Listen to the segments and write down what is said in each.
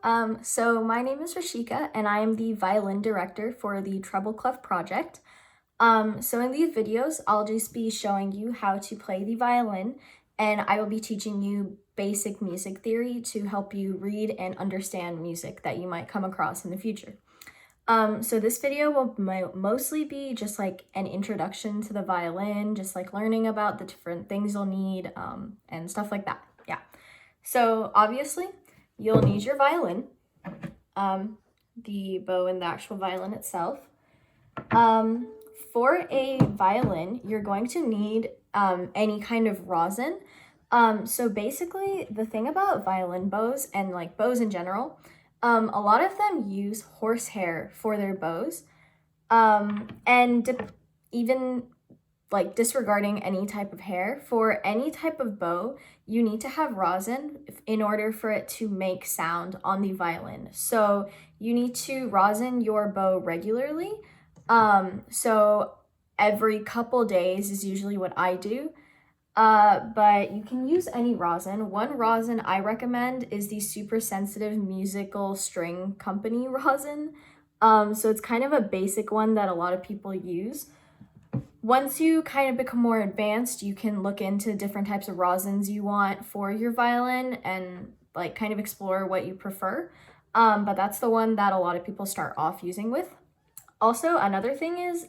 So my name is Rishika and I am the violin director for the Treble Clef project. So in these videos, I'll just be showing you how to play the violin, and I will be teaching you basic music theory to help you read and understand music that you might come across in the future. So this video will mostly be just like an introduction to the violin, just like learning about the different things you'll need, and stuff like that. Yeah. So obviously, you'll need your violin, the bow and the actual violin itself. For a violin, you're going to need any kind of rosin. So basically, the thing about violin bows and like bows in general, a lot of them use horsehair for their bows. And even like disregarding any type of hair, for any type of bow, you need to have rosin in order for it to make sound on the violin. So you need to rosin your bow regularly. So every couple days is usually what I do. But you can use any rosin. One rosin I recommend is the Super Sensitive Musical String Company rosin. So it's kind of a basic one that a lot of people use. Once you kind of become more advanced, you can look into different types of rosins you want for your violin and like kind of explore what you prefer. But that's the one that a lot of people start off using with. Also, another thing is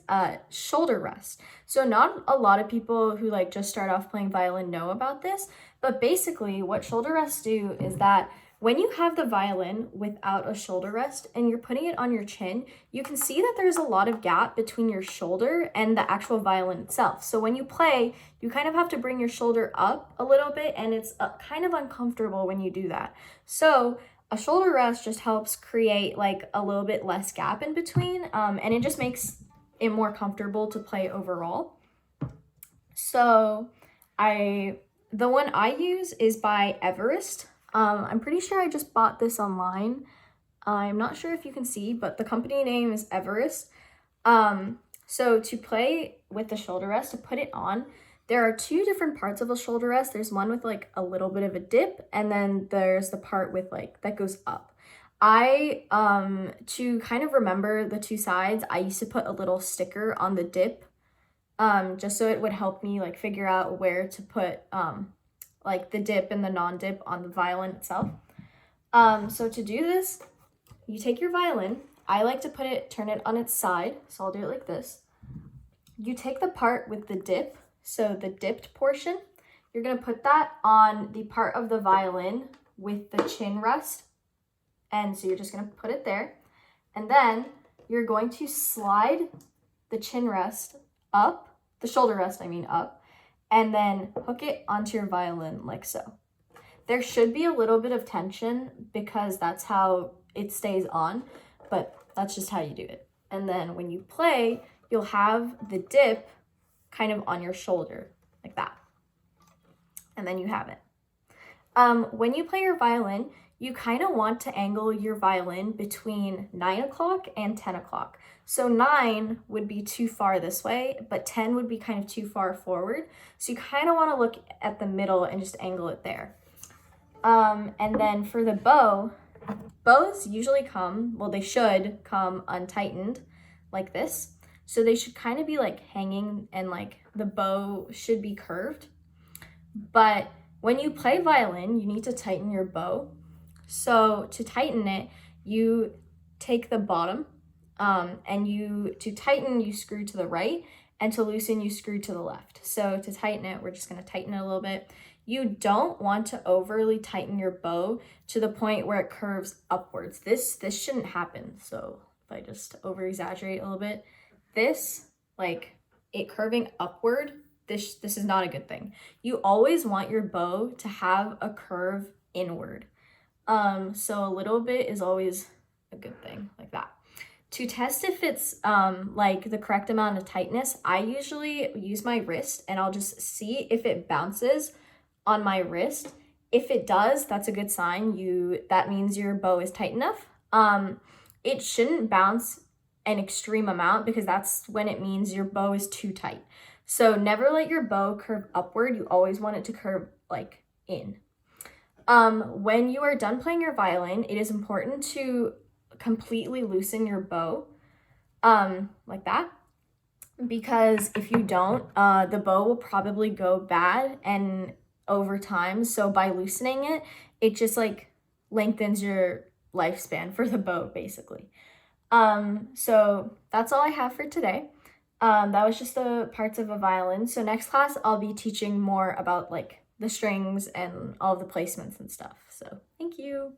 shoulder rest. So not a lot of people who like just start off playing violin know about this, but basically what shoulder rests do is that when you have the violin without a shoulder rest and you're putting it on your chin, you can see that there's a lot of gap between your shoulder and the actual violin itself. So when you play, you kind of have to bring your shoulder up a little bit, and it's kind of uncomfortable when you do that. So a shoulder rest just helps create like a little bit less gap in between, and it just makes it more comfortable to play overall. So the one I use is by Everest. I'm pretty sure I just bought this online. I'm not sure if you can see, but the company name is Everest. So to play with the shoulder rest, to put it on, there are two different parts of a shoulder rest. There's one with like a little bit of a dip, and then there's the part with like that goes up. To kind of remember the two sides, I used to put a little sticker on the dip, just so it would help me like figure out where to put like the dip and the non-dip on the violin itself. So to do this, you take your violin. I like to turn it on its side, so I'll do it like this. You take the part with the dip, so the dipped portion, you're gonna put that on the part of the violin with the chin rest. And so you're just gonna put it there. And then you're going to slide the chin rest up, the shoulder rest, I mean up, and then hook it onto your violin like so. There should be a little bit of tension because that's how it stays on, but that's just how you do it. And then when you play, you'll have the dip kind of on your shoulder like that. And then you have it. When you play your violin, you kind of want to angle your violin between 9 o'clock and 10 o'clock. So 9 would be too far this way, but 10 would be kind of too far forward. So you kind of want to look at the middle and just angle it there. And then for the bow, bows usually they should come untightened like this. So they should kind of be like hanging, and like the bow should be curved. But when you play violin, you need to tighten your bow. So to tighten it, you take the bottom, and to tighten, you screw to the right, and to loosen, you screw to the left. So to tighten it, we're just gonna tighten it a little bit. You don't want to overly tighten your bow to the point where it curves upwards. This shouldn't happen. So if I just over exaggerate a little bit, this, like it curving upward, this is not a good thing. You always want your bow to have a curve inward. So a little bit is always a good thing, like that. To test if it's like the correct amount of tightness, I usually use my wrist and I'll just see if it bounces on my wrist. If it does, that's a good sign. That means your bow is tight enough. It shouldn't bounce an extreme amount because that's when it means your bow is too tight. So never let your bow curve upward. You always want it to curve like in. When you are done playing your violin, it is important to completely loosen your bow, like that, because if you don't, the bow will probably go bad and over time. So by loosening it, it just like lengthens your lifespan for the bow, basically. So that's all I have for today. That was just the parts of a violin. So next class, I'll be teaching more about like the strings and all of the placements and stuff. So thank you.